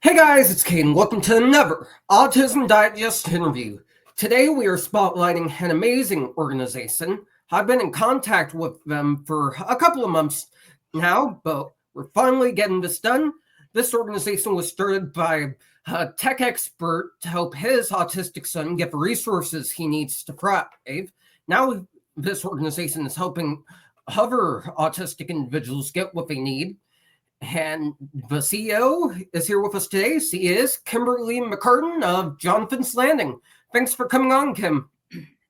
Hey guys, it's Caden. Welcome to another Autism Digest interview. Today we are spotlighting an amazing organization. I've been in contact with them for a couple of months now, but we're finally getting this done. This organization was started by a tech expert to help his autistic son get the resources he needs to thrive. Now this organization is helping other autistic individuals get what they need. And the CEO is here with us today. She is Kimberly McCarten of Johnathan's Landing. Thanks for coming on, Kim.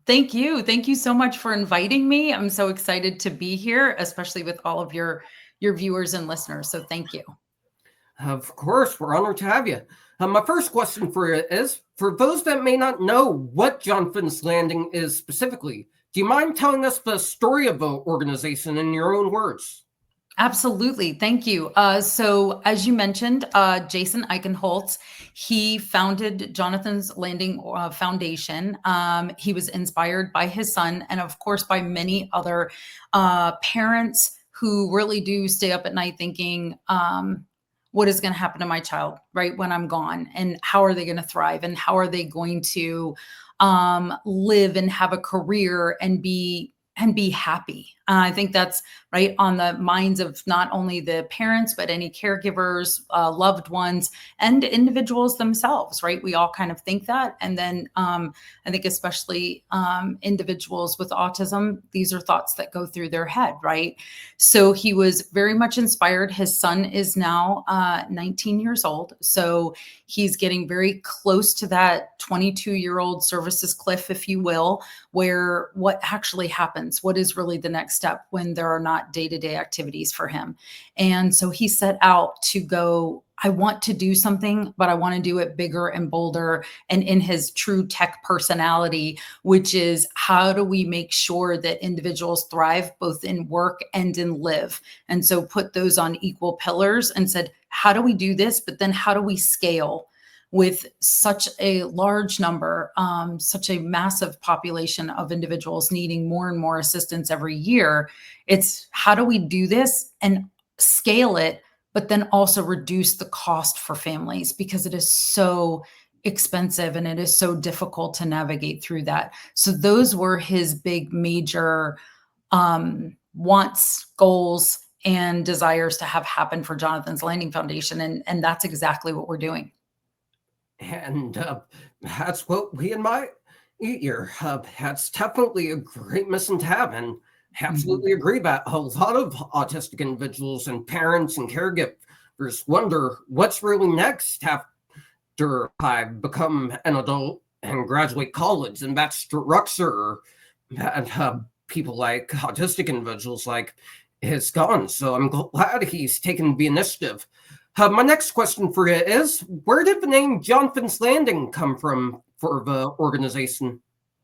Thank you. Thank you so much for inviting me. I'm so excited to be here, especially with all of your viewers and listeners. So thank you. Of course, we're honored to have you. My first question for you is, for those that may not know what Johnathan's Landing is specifically, do you mind telling us the story of the organization in your own words? Absolutely. Thank you. So as you mentioned, Jason Eichenholz, he founded Johnathan's Landing Foundation. He was inspired by his son and of course by many other parents who really do stay up at night thinking, what is going to happen to my child, right, when I'm gone? And how are they going to thrive? And how are they going to live and have a career and be happy? I think that's right on the minds of not only the parents, but any caregivers, loved ones, and individuals themselves, right? We all kind of think that. And then I think especially individuals with autism, these are thoughts that go through their head, right? So he was very much inspired. His son is now 19 years old. So he's getting very close to that 22-year-old services cliff, if you will, where what actually happens, what is really the next step when there are not day-to-day activities for him. And so he set out to go, I want to do something, but I want to do it bigger and bolder and in his true tech personality, which is how do we make sure that individuals thrive both in work and in live? And so put those on equal pillars and said, how do we do this? But then how do we scale with such a large number, such a massive population of individuals needing more and more assistance every year? It's how do we do this and scale it, but then also reduce the cost for families, because it is so expensive and it is so difficult to navigate through that. So those were his big major wants, goals, and desires to have happen for Johnathan's Landing Foundation. And that's exactly what we're doing. And that's what we admire here. That's definitely a great mission to have, and absolutely agree that a lot of autistic individuals and parents and caregivers wonder what's really next after I become an adult and graduate college, and that structure that people like autistic individuals like is gone. So I'm glad he's taken the initiative. My next question for you is, where did the name Johnathan's Landing come from for the organization?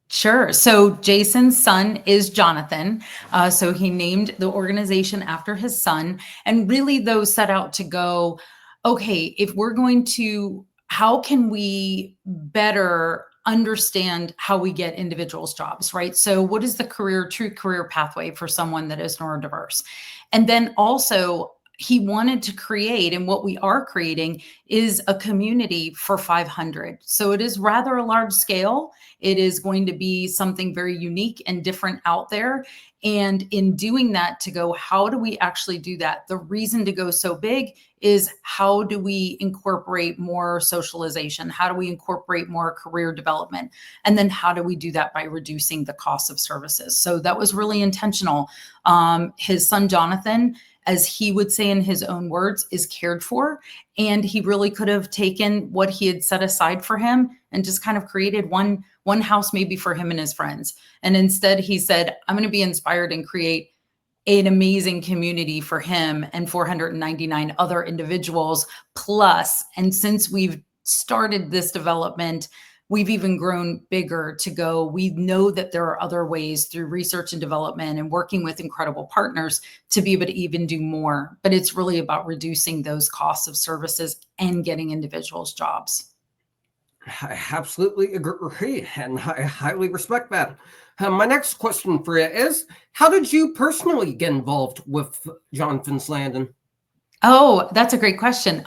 Sure. So Jason's son is Johnathan. So he named the organization after his son. And really, those set out to go, okay, if we're going to, how can we better understand how we get individuals jobs, right? So what is the true career pathway for someone that is neurodiverse? And then also, he wanted to create, and what we are creating is a community for 500. So it is rather a large scale. It is going to be something very unique and different out there. And in doing that, to go, how do we actually do that? The reason to go so big is how do we incorporate more socialization? How do we incorporate more career development? And then how do we do that by reducing the cost of services? So that was really intentional. His son, Johnathan, as he would say in his own words, is cared for. And he really could have taken what he had set aside for him and just kind of created one house maybe for him and his friends. And instead he said, I'm going to be inspired and create an amazing community for him and 499 other individuals plus. And since we've started this development, we've even grown bigger to go, we know that there are other ways through research and development and working with incredible partners to be able to even do more. But it's really about reducing those costs of services and getting individuals jobs. I absolutely agree, and I highly respect that. My next question for you is, how did you personally get involved with Johnathan's Landing? Oh, that's a great question.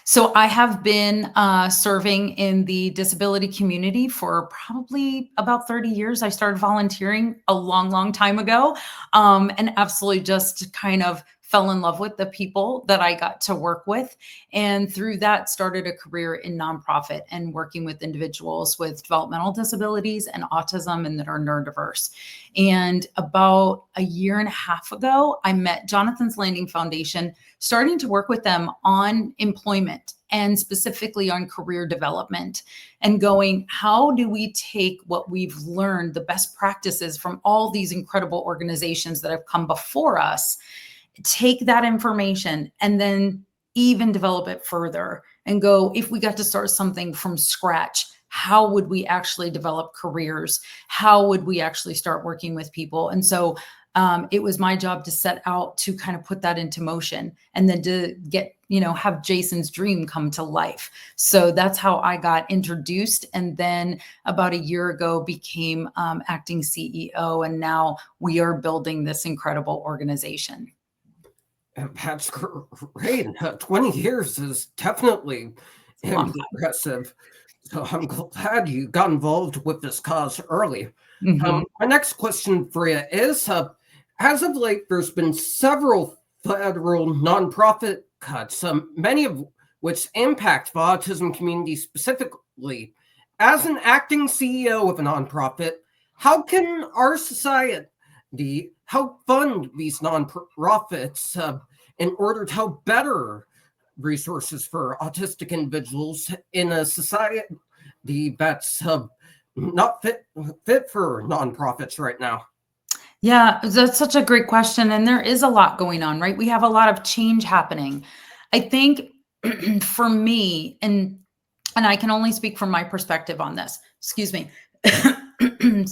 So I have been serving in the disability community for probably about 30 years. I started volunteering a long, long time ago, and absolutely just kind of fell in love with the people that I got to work with. And through that, started a career in nonprofit and working with individuals with developmental disabilities and autism and that are neurodiverse. And about a year and a half ago, I met Johnathan's Landing Foundation, starting to work with them on employment and specifically on career development and going, how do we take what we've learned, the best practices from all these incredible organizations that have come before us, take that information and then even develop it further and go, if we got to start something from scratch, how would we actually develop careers? How would we actually start working with people? And so it was my job to set out to kind of put that into motion and then to get, have Jason's dream come to life. So that's how I got introduced. And then about a year ago became acting CEO. And now we are building this incredible organization. That's great. 20 years is definitely impressive. So I'm glad you got involved with this cause early. Mm-hmm. My next question for you is, as of late, there's been several federal nonprofit cuts, many of which impact the autism community specifically. As an acting CEO of a nonprofit, how can our society help fund these nonprofits in order to help better resources for autistic individuals in a society that's not fit for nonprofits right now? Yeah, that's such a great question. And there is a lot going on, right? We have a lot of change happening. I think for me, and I can only speak from my perspective on this, excuse me,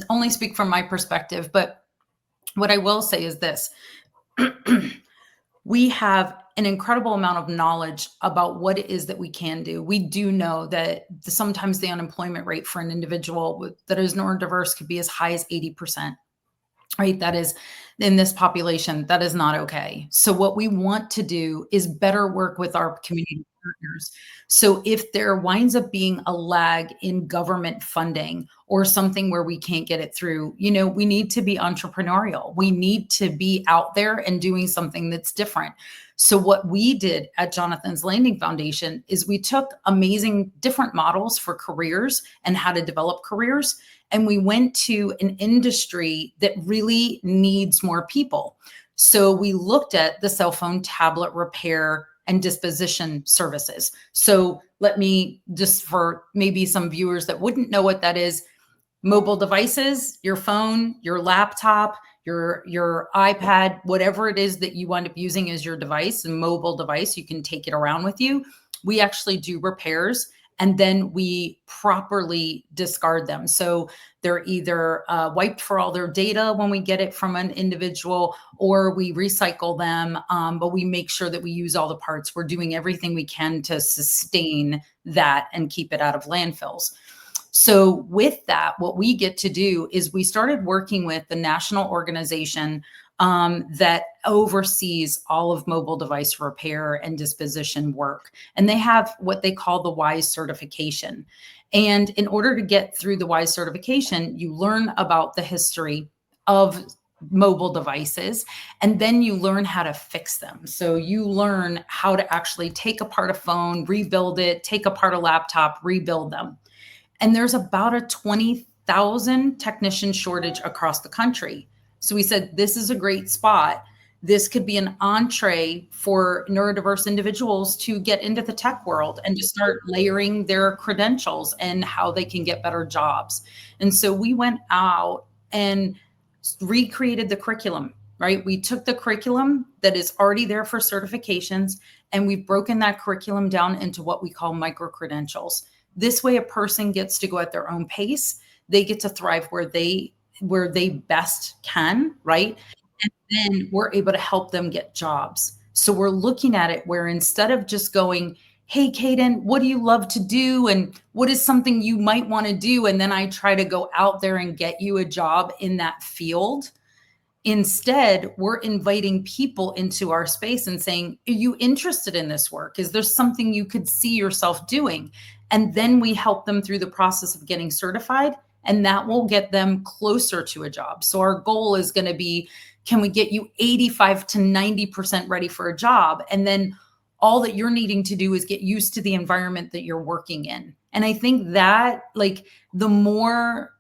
only speak from my perspective. But what I will say is this. We have an incredible amount of knowledge about what it is that we can do. We do know that sometimes the unemployment rate for an individual that is neurodiverse could be as high as 80%. Right? That is in this population, that is not okay. So what we want to do is better work with our community partners. So if there winds up being a lag in government funding or something where we can't get it through, we need to be entrepreneurial. We need to be out there and doing something that's different. So what we did at Johnathan's Landing Foundation is we took amazing different models for careers and how to develop careers. And we went to an industry that really needs more people. So we looked at the cell phone, tablet repair, and disposition services. So let me, just for maybe some viewers that wouldn't know what that is, mobile devices, your phone, your laptop, your iPad, whatever it is that you wind up using as your device, a mobile device, you can take it around with you. We actually do repairs and then we properly discard them. So they're either wiped for all their data when we get it from an individual, or we recycle them, but we make sure that we use all the parts. We're doing everything we can to sustain that and keep it out of landfills. So with that, what we get to do is we started working with the national organization that oversees all of mobile device repair and disposition work. And they have what they call the WISE certification. And in order to get through the WISE certification, you learn about the history of mobile devices, and then you learn how to fix them. So you learn how to actually take apart a phone, rebuild it, take apart a laptop, rebuild them. And there's about a 20,000 technician shortage across the country. So we said, this is a great spot. This could be an entree for neurodiverse individuals to get into the tech world and to start layering their credentials and how they can get better jobs. And so we went out and recreated the curriculum, right? We took the curriculum that is already there for certifications, and we've broken that curriculum down into what we call micro-credentials. This way, a person gets to go at their own pace. They get to thrive where they best can, right? And then we're able to help them get jobs. So we're looking at it where instead of just going, hey, Kaden, what do you love to do? And what is something you might want to do? And then I try to go out there and get you a job in that field. Instead, we're inviting people into our space and saying, are you interested in this work? Is there something you could see yourself doing? And then we help them through the process of getting certified, and that will get them closer to a job. So our goal is going to be, can we get you 85 to 90% ready for a job? And then all that you're needing to do is get used to the environment that you're working in. And I think that, like, the more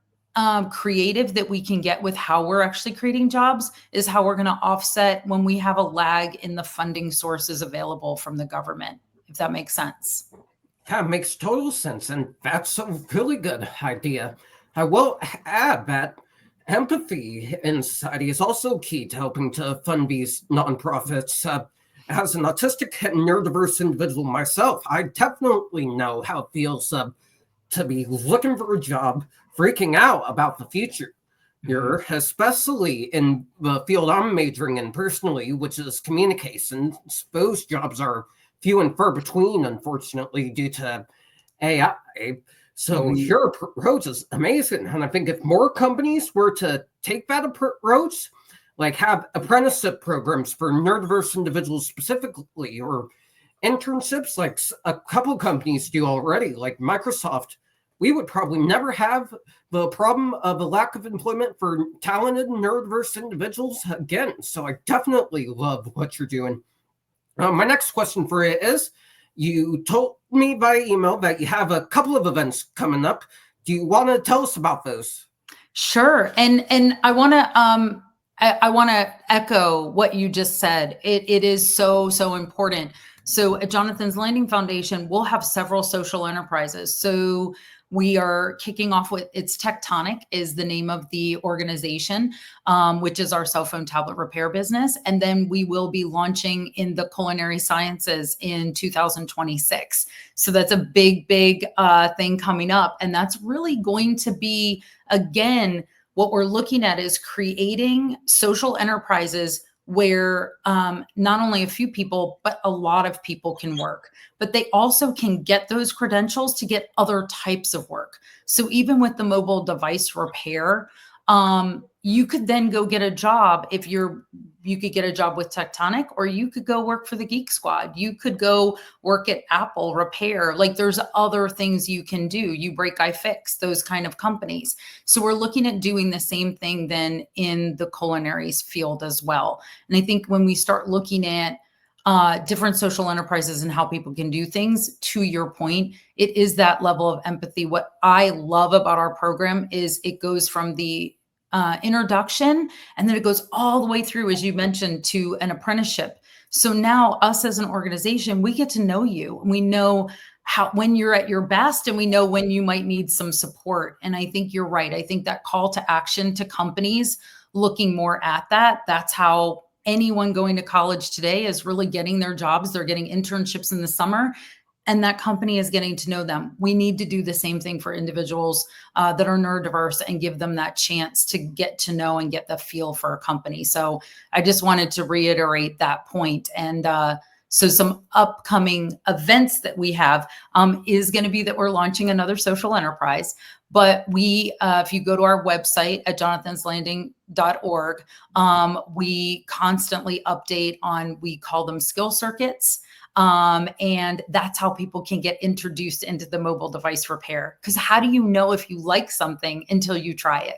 creative that we can get with how we're actually creating jobs is how we're going to offset when we have a lag in the funding sources available from the government, if that makes sense. Yeah, it makes total sense, and that's a really good idea. I will add that empathy in society is also key to helping to fund these nonprofits. As an autistic and neurodiverse individual myself, I definitely know how it feels to be looking for a job, freaking out about the future. You're especially in the field I'm majoring in personally, which is communications. Those jobs are few and far between, unfortunately, due to AI. So your approach is amazing. And I think if more companies were to take that approach, like have apprenticeship programs for neurodiverse individuals specifically, or internships like a couple companies do already, like Microsoft, we would probably never have the problem of a lack of employment for talented neurodiverse individuals again. So I definitely love what you're doing. My next question for you is, you told me by email that you have a couple of events coming up. Do you want to tell us about those? Sure. And I want to I want to echo what you just said. It is so important. So at Johnathan's Landing Foundation, we'll have several social enterprises. So we are kicking off with, it's Tectonic is the name of the organization, which is our cell phone tablet repair business. And then we will be launching in the culinary sciences in 2026. So that's a big thing coming up. And that's really going to be, again, what we're looking at is creating social enterprises where not only a few people, but a lot of people can work, but they also can get those credentials to get other types of work. So even with the mobile device repair, you could then go get a job if you could get a job with Tectonic, or you could go work for the Geek Squad. You could go work at Apple Repair. Like, there's other things you can do. You Break, I Fix, those kind of companies. So we're looking at doing the same thing then in the culinary field as well. And I think when we start looking at different social enterprises and how people can do things, to your point, it is that level of empathy. What I love about our program is it goes from the introduction, and then it goes all the way through, as you mentioned, to an apprenticeship. So now us as an organization, we get to know you. We know when you're at your best, and we know when you might need some support. And I think you're right. I think that call to action to companies looking more at that, that's how anyone going to college today is really getting their jobs. They're getting internships in the summer, and that company is getting to know them. We need to do the same thing for individuals that are neurodiverse and give them that chance to get to know and get the feel for a company. So I just wanted to reiterate that point. And so some upcoming events that we have is going to be that we're launching another social enterprise. But we, if you go to our website at jonathanslanding.org, we constantly update on, we call them skill circuits. And that's how people can get introduced into the mobile device repair. Because how do you know if you like something until you try it?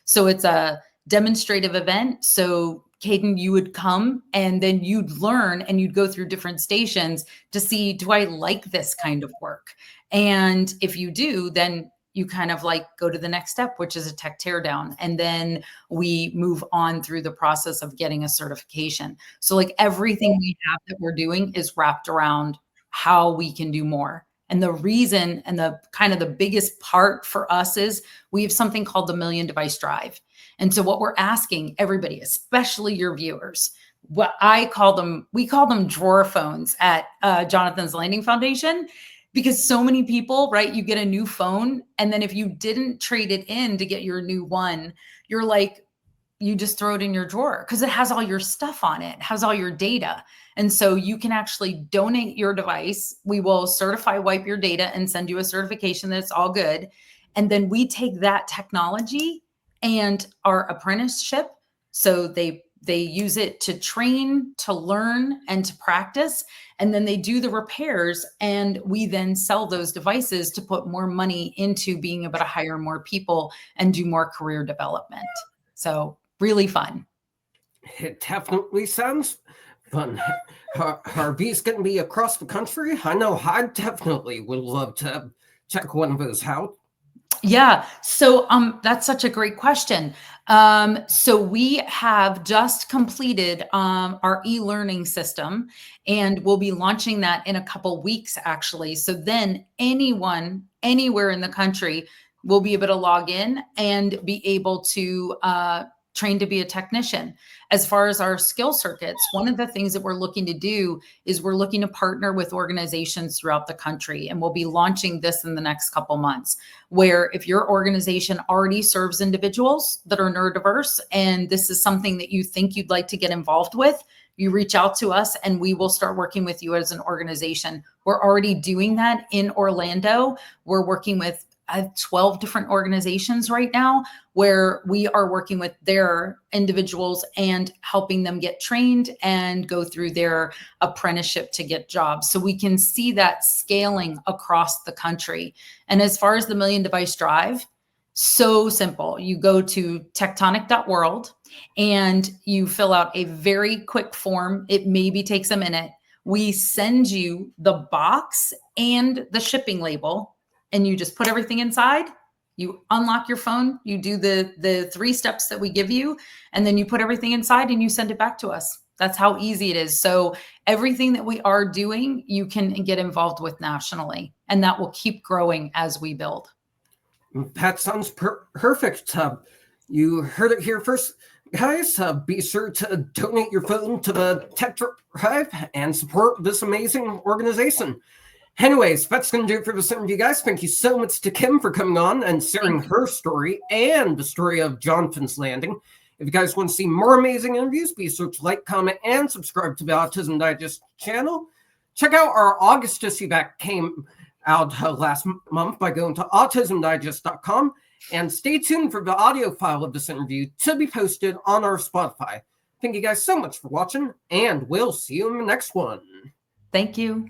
So it's a demonstrative event. So Caden, you would come and then you'd learn, and you'd go through different stations to see, do I like this kind of work? And if you do, then you kind of like go to the next step, which is a tech teardown. And then we move on through the process of getting a certification. So like everything we have that we're doing is wrapped around how we can do more. And the reason, and the kind of the biggest part for us, is we have something called the Million Device Drive. And so what we're asking everybody, especially your viewers, what we call them drawer phones at Johnathan's Landing Foundation. Because so many people, right, you get a new phone, and then if you didn't trade it in to get your new one, you're like, you just throw it in your drawer because it has all your stuff on it. It has all your data. And so you can actually donate your device. We will certify wipe your data and send you a certification that it's all good. And then we take that technology and our apprenticeship So they use it to train, to learn, and to practice. And then they do the repairs. And we then sell those devices to put more money into being able to hire more people and do more career development. So really fun. It definitely sounds fun. Are these going to be across the country? I know I definitely would love to check one of those out. Yeah. So that's such a great question. So we have just completed our e-learning system, and we'll be launching that in a couple weeks, actually. So then anyone, anywhere in the country will be able to log in and be able to train to be a technician. As far as our skill circuits, one of the things that we're looking to do is we're looking to partner with organizations throughout the country, and we'll be launching this in the next couple months, where if your organization already serves individuals that are neurodiverse and this is something that you think you'd like to get involved with, you reach out to us and we will start working with you as an organization. We're already doing that in Orlando. We're working with 12 different organizations right now where we are working with their individuals and helping them get trained and go through their apprenticeship to get jobs. So we can see that scaling across the country. And as far as the Million Device Drive, so simple. You go to tectonic.world and you fill out a very quick form. It maybe takes a minute. We send you the box and the shipping label, and you just put everything inside. You unlock your phone, you do the 3 steps that we give you, and then you put everything inside and you send it back to us. That's how easy it is. So everything that we are doing, you can get involved with nationally, and that will keep growing as we build. That sounds perfect. You heard it here first, guys. Be sure to donate your phone to the Tech Drive and support this amazing organization. Anyways, that's going to do it for this interview, guys. Thank you so much to Kim for coming on and sharing her story and the story of Johnathan's landing. If you guys want to see more amazing interviews, be sure to like, comment, and subscribe to the Autism Digest channel. Check out our August issue that came out last month by going to autismdigest.com, and stay tuned for the audio file of this interview to be posted on our Spotify. Thank you guys so much for watching, and we'll see you in the next one. Thank you.